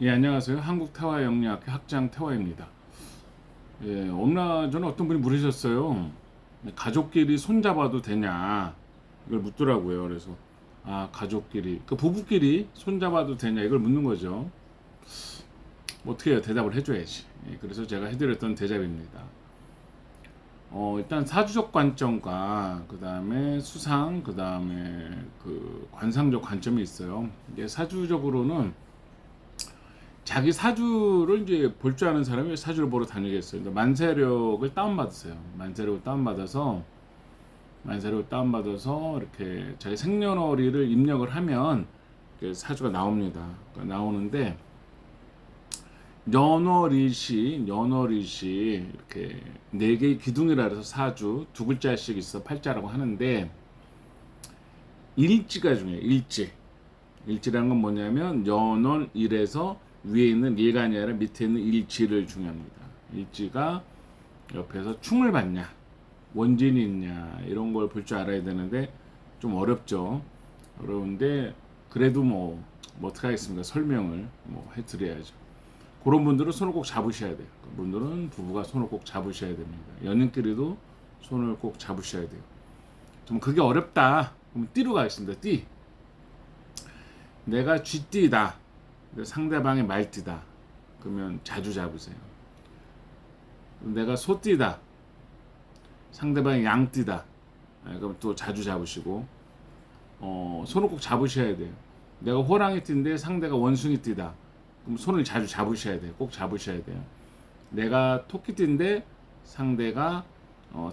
예, 안녕하세요. 한국태화영리학회 학장 태화입니다. 예, 얼마 전에 어떤 분이 물으셨어요. 가족끼리 손잡아도 되냐? 이걸 묻더라고요. 그래서, 가족끼리, 그 부부끼리 손잡아도 되냐? 이걸 묻는 거죠. 뭐 어떻게 해요? 대답을 해줘야지. 예, 그래서 제가 해드렸던 대답입니다. 일단 사주적 관점과, 그 다음에 수상, 그 다음에 그 관상적 관점이 있어요. 이게 사주적으로는 자기 사주를 이제 볼 줄 아는 사람이 사주를 보러 다니겠어요. 근데 만세력을 다운받으세요. 만세력을 다운받아서 이렇게 자기 생년월일을 입력을 하면 사주가 나옵니다. 그러니까 나오는데 연월일시 이렇게 네 개의 기둥이라 해서 사주 두 글자씩 있어 팔자라고 하는데 일지가 중요해요. 일지라는 건 뭐냐면 연월일에서 위에 있는 일가 아니라 밑에 있는 일지를 중요합니다. 일지가 옆에서 충을 받냐, 원진이 있냐 이런 걸 볼 줄 알아야 되는데 좀 어렵죠. 어려운데 그래도 뭐 어떻게 하겠습니까? 설명을 뭐 해드려야죠. 그런 분들은 손을 꼭 잡으셔야 돼요. 그분들은 부부가 손을 꼭 잡으셔야 됩니다. 연인끼리도 손을 꼭 잡으셔야 돼요. 좀 그게 어렵다. 그럼 띠로 가겠습니다. 띠. 내가 쥐띠다. 상대방이 말띠다. 그러면 자주 잡으세요. 내가 소띠다. 상대방이 양띠다. 그럼 또 자주 잡으시고 손을 꼭 잡으셔야 돼요. 내가 호랑이띠인데 상대가 원숭이띠다. 그럼 손을 자주 잡으셔야 돼요. 꼭 잡으셔야 돼요. 내가 토끼띠인데 상대가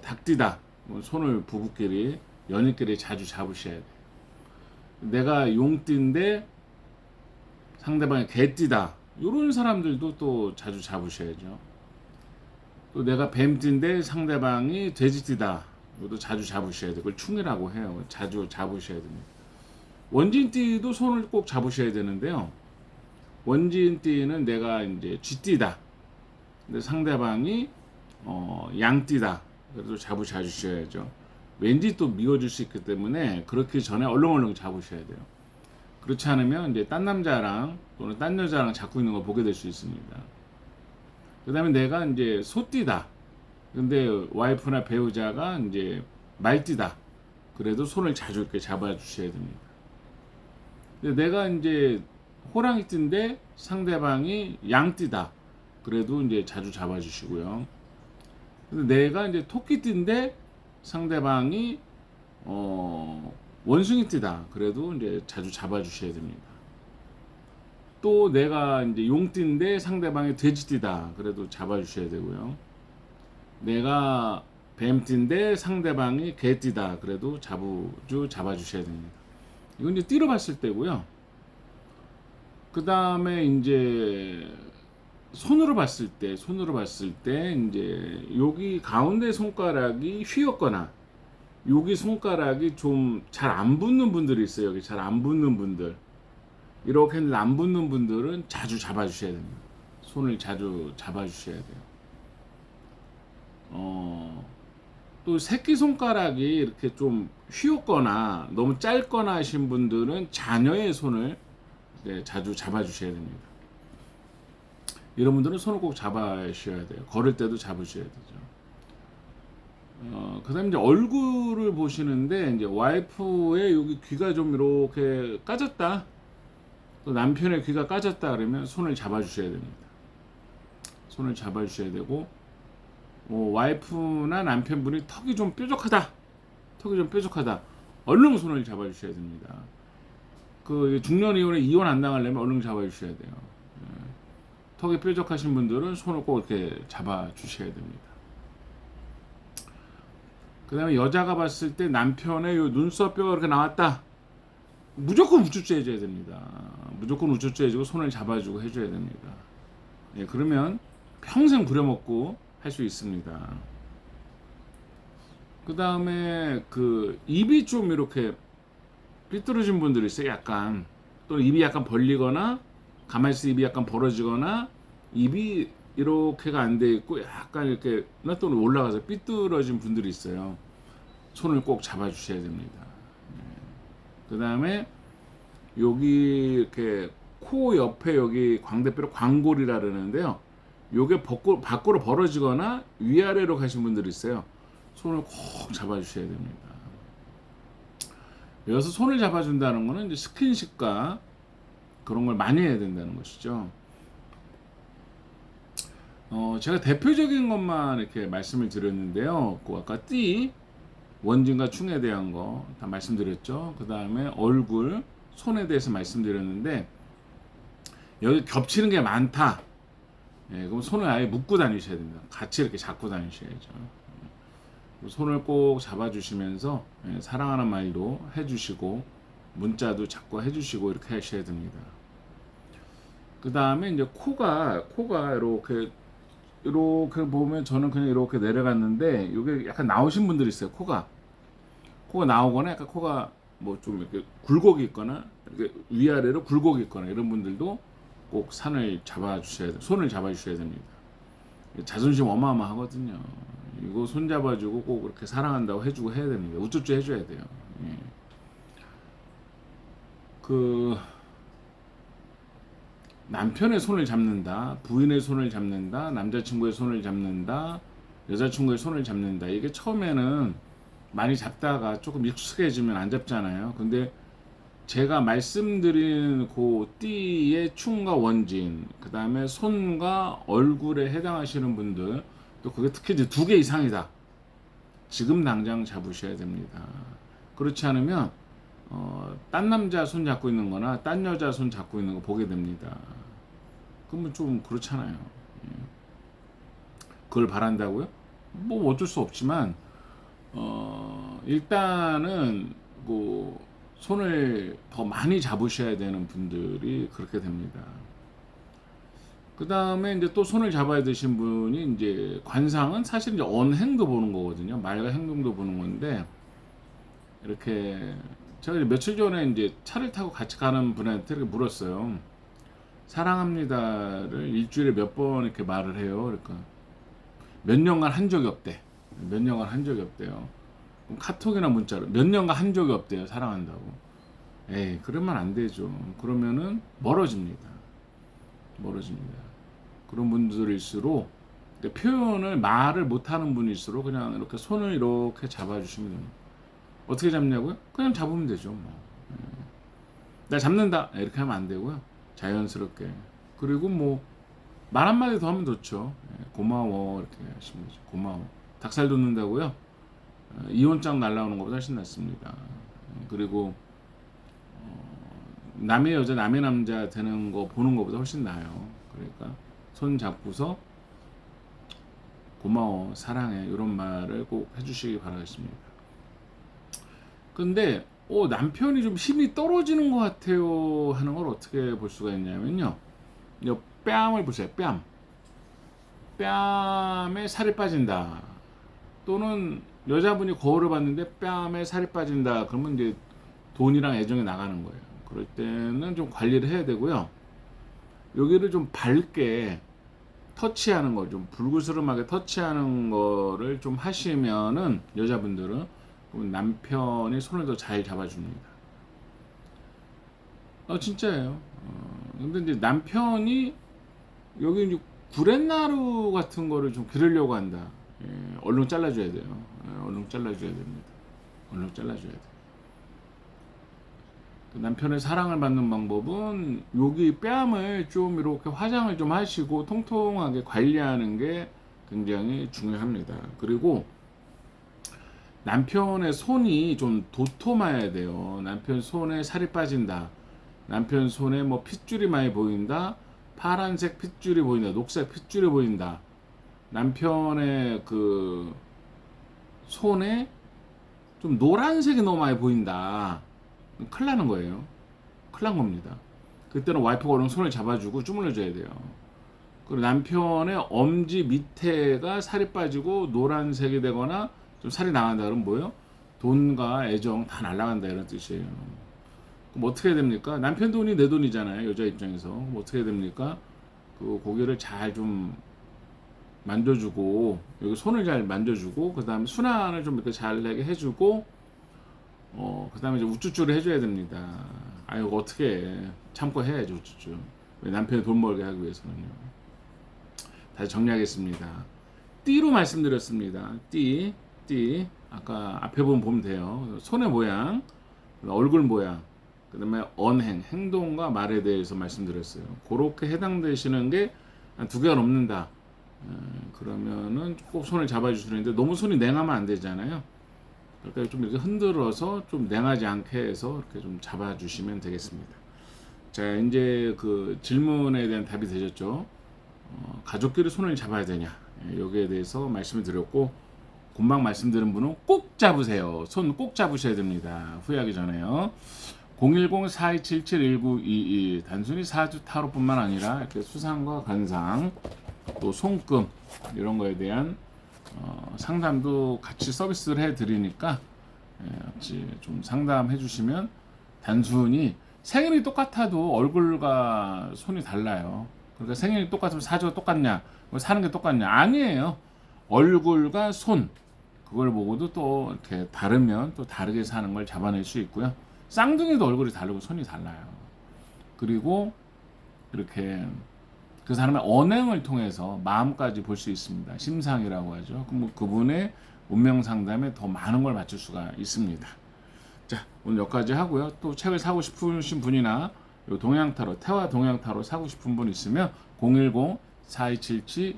닭띠다. 손을 부부끼리 연인끼리 자주 잡으셔야 돼요. 내가 용띠인데 상대방이 개띠다. 이런 사람들도 또 자주 잡으셔야죠. 또 내가 뱀띠인데 상대방이 돼지띠다. 이것도 자주 잡으셔야 돼요. 그걸 충이라고 해요. 자주 잡으셔야 됩니다. 원진띠도 손을 꼭 잡으셔야 되는데요. 원진띠는 내가 이제 쥐띠다. 근데 상대방이 양띠다. 그래도 잡으셔야죠. 왠지 또 미워질 수 있기 때문에 그렇기 전에 얼렁얼렁 잡으셔야 돼요. 그렇지 않으면 이제 딴 남자랑 또는 딴 여자랑 잡고 있는 걸 보게 될 수 있습니다. 그 다음에 내가 이제 소띠다. 근데 와이프나 배우자가 이제 말띠다. 그래도 손을 자주 이렇게 잡아주셔야 됩니다. 근데 내가 이제 호랑이띠인데 상대방이 양띠다. 그래도 이제 자주 잡아주시고요. 근데 내가 이제 토끼띠인데 상대방이 원숭이띠다. 그래도 이제 자주 잡아주셔야 됩니다. 또 내가 이제 용띠인데 상대방이 돼지띠다. 그래도 잡아주셔야 되고요. 내가 뱀띠인데 상대방이 개띠다. 그래도 잡아주셔야 됩니다. 이건 이제 띠로 봤을 때고요. 그 다음에 이제 손으로 봤을 때 이제 여기 가운데 손가락이 휘었거나 여기 손가락이 좀 잘 안 붙는 분들이 있어요. 여기 잘 안 붙는 분들. 이렇게 했는데 안 붙는 분들은 자주 잡아주셔야 됩니다. 손을 자주 잡아주셔야 돼요. 또 새끼손가락이 이렇게 좀 휘었거나 너무 짧거나 하신 분들은 자녀의 손을 자주 잡아주셔야 됩니다. 이런 분들은 손을 꼭 잡아주셔야 돼요. 걸을 때도 잡으셔야 되죠. 그 다음에 이제 얼굴을 보시는데 이제 와이프의 여기 귀가 좀 이렇게 까졌다. 또 남편의 귀가 까졌다 그러면 손을 잡아주셔야 됩니다. 손을 잡아주셔야 되고 와이프나 남편분이 턱이 좀 뾰족하다. 얼른 손을 잡아주셔야 됩니다. 그 중년 이혼에 이혼 안 당하려면 얼른 잡아주셔야 돼요. 턱이 뾰족하신 분들은 손을 꼭 이렇게 잡아주셔야 됩니다. 그 다음에 여자가 봤을 때 남편의 요 눈썹뼈가 이렇게 나왔다. 무조건 우쭈쭈 해줘야 됩니다. 무조건 우쭈쭈 해주고 손을 잡아주고 해줘야 됩니다. 예, 그러면 평생 부려먹고 할 수 있습니다. 그 다음에 그 입이 좀 이렇게 삐뚤어진 분들이 있어요. 약간 또는 입이 약간 벌리거나 가만히 있어 입이 약간 벌어지거나 입이 이렇게가 안 돼 있고 약간 이렇게 또는 올라가서 삐뚤어진 분들이 있어요. 손을 꼭 잡아주셔야 됩니다. 그 다음에 여기 이렇게 코 옆에 여기 광대뼈를 광골이라 그러는데요. 요게 밖으로 벌어지거나 위아래로 가신 분들이 있어요. 손을 꼭 잡아주셔야 됩니다. 여기서 손을 잡아준다는 거는 이제 스킨십과 그런 걸 많이 해야 된다는 것이죠. 제가 대표적인 것만 이렇게 말씀을 드렸는데요. 그 아까 띠, 원진과 충에 대한 거 다 말씀드렸죠. 그 다음에 얼굴, 손에 대해서 말씀드렸는데 여기 겹치는 게 많다. 예, 그럼 손을 아예 묶고 다니셔야 됩니다. 같이 이렇게 잡고 다니셔야죠. 손을 꼭 잡아주시면서 사랑하는 말도 해주시고 문자도 자꾸 해주시고 이렇게 하셔야 됩니다. 그 다음에 이제 코가 이렇게 보면 저는 그냥 이렇게 내려갔는데 이게 약간 나오신 분들이 있어요. 코가 나오거나 약간 코가 뭐 좀 이렇게 굴곡이 있거나 이렇게 위아래로 굴곡이 있거나 이런 분들도 꼭 손을 잡아주셔야 됩니다. 자존심 어마어마하거든요. 이거 손 잡아주고 꼭 그렇게 사랑한다고 해주고 해야 됩니다. 우쭈쭈 해줘야 돼요. 예. 그 남편의 손을 잡는다, 부인의 손을 잡는다, 남자친구의 손을 잡는다, 여자친구의 손을 잡는다. 이게 처음에는 많이 잡다가 조금 익숙해지면 안 잡잖아요. 근데 제가 말씀드린 그 띠의 충과 원진, 그 다음에 손과 얼굴에 해당하시는 분들, 또 그게 특히 이제 2개 이상이다. 지금 당장 잡으셔야 됩니다. 그렇지 않으면 딴 남자 손 잡고 있는 거나 딴 여자 손 잡고 있는 거 보게 됩니다. 그러면 좀 그렇잖아요. 예. 그걸 바란다고요? 뭐 어쩔 수 없지만 일단은 뭐 손을 더 많이 잡으셔야 되는 분들이 그렇게 됩니다. 그 다음에 이제 또 손을 잡아야 되신 분이 이제 관상은 사실 이제 언행도 보는 거거든요. 말과 행동도 보는 건데 이렇게 제가 이제 며칠 전에 이제 차를 타고 같이 가는 분한테 이렇게 물었어요. 사랑합니다를 일주일에 몇 번 이렇게 말을 해요. 그러니까 몇 년간 한 적이 없대. 몇 년간 한 적이 없대요. 카톡이나 문자로 몇 년간 한 적이 없대요. 사랑한다고. 에이, 그러면 안 되죠. 그러면은 멀어집니다. 그런 분들일수록 표현을 말을 못하는 분일수록 그냥 이렇게 손을 이렇게 잡아주시면 됩니다. 어떻게 잡냐고요? 그냥 잡으면 되죠. 뭐. 나 잡는다 이렇게 하면 안 되고요. 자연스럽게. 그리고 뭐 말 한마디 더 하면 좋죠. 고마워 이렇게 하시면 되죠. 고마워. 닭살 돋는다고요? 이혼장 날라오는 것보다 훨씬 낫습니다. 그리고 남의 여자 남의 남자 되는 거 보는 것보다 훨씬 나아요. 그러니까 손 잡고서 고마워 사랑해 이런 말을 꼭 해주시기 바라겠습니다. 근데 남편이 좀 힘이 떨어지는 것 같아요 하는 걸 어떻게 볼 수가 있냐면요, 뺨을 보세요. 뺨에 살이 빠진다, 또는 여자분이 거울을 봤는데 뺨에 살이 빠진다, 그러면 이제 돈이랑 애정이 나가는 거예요. 그럴 때는 좀 관리를 해야 되고요. 여기를 좀 밝게 터치하는 거, 좀 불그스름하게 터치하는 거를 좀 하시면은 여자분들은 남편이 손을 더 잘 잡아줍니다. 진짜예요. 근데 이제 남편이 여기 이제 구렛나루 같은 거를 좀 기르려고 한다. 얼른 잘라줘야 돼요. 얼른 잘라줘야 됩니다. 얼른 잘라줘야 돼요. 남편의 사랑을 받는 방법은 여기 뺨을 좀 이렇게 화장을 좀 하시고 통통하게 관리하는 게 굉장히 중요합니다. 그리고 남편의 손이 좀 도톰해야 돼요. 남편 손에 살이 빠진다, 남편 손에 뭐 핏줄이 많이 보인다, 파란색 핏줄이 보인다, 녹색 핏줄이 보인다, 남편의 그 손에 좀 노란색이 너무 많이 보인다, 큰일 나는 거예요. 큰일 난 겁니다. 그때는 와이프가 얼른 손을 잡아주고 주물러줘야 돼요. 그리고 남편의 엄지 밑에가 살이 빠지고 노란색이 되거나 좀 살이 나간다 그러면 뭐예요? 돈과 애정 다 날아간다 이런 뜻이에요. 그럼 어떻게 해야 됩니까? 남편 돈이 내 돈이잖아요. 여자 입장에서. 그럼 어떻게 해야 됩니까? 그 고개를 잘 좀 만져주고, 여기 손을 잘 만져주고, 그 다음에 순환을 좀 이렇게 잘 내게 해주고, 그 다음에 이제 우쭈쭈를 해줘야 됩니다. 아유 어떻게 참고 해야죠, 쭈쭈. 왜 남편이 돈 벌게 하기 위해서는요. 다시 정리하겠습니다. 띠로 말씀드렸습니다. 띠. 아까 앞에 보면 돼요. 손의 모양, 얼굴 모양, 그다음에 언행, 행동과 말에 대해서 말씀드렸어요. 그렇게 해당되시는 게 한 두 개가 넘는다. 그러면은 꼭 손을 잡아주시는데 너무 손이 냉하면 안 되잖아요. 그러니까 좀 이렇게 흔들어서 좀 냉하지 않게 해서 이렇게 좀 잡아주시면 되겠습니다. 자, 이제 그 질문에 대한 답이 되셨죠? 가족끼리 손을 잡아야 되냐? 여기에 대해서 말씀을 드렸고, 금방 말씀드린 분은 꼭 잡으세요. 손 꼭 잡으셔야 됩니다. 후회하기 전에요. 010-4277-1922 단순히 사주 타로뿐만 아니라 이렇게 수상과 관상 또 손금 이런 거에 대한 상담도 같이 서비스를 해드리니까 같이 좀 상담해 주시면 단순히 생일이 똑같아도 얼굴과 손이 달라요. 그러니까 생일이 똑같으면 사주가 똑같냐, 뭐 사는 게 똑같냐? 아니에요. 얼굴과 손 그걸 보고도 또 이렇게 다르면 또 다르게 사는 걸 잡아낼 수 있고요. 쌍둥이도 얼굴이 다르고 손이 달라요. 그리고 이렇게 그 사람의 언행을 통해서 마음까지 볼 수 있습니다. 심상이라고 하죠. 그럼 그분의 운명 상담에 더 많은 걸 맞출 수가 있습니다. 자, 오늘 여기까지 하고요. 또 책을 사고 싶으신 분이나 요 동양타로, 태화 동양타로 사고 싶은 분 있으면 010-4277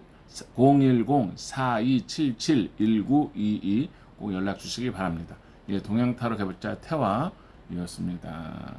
010-4277-1922 꼭 연락 주시기 바랍니다. 예, 동양타로 개발자 태화이었습니다.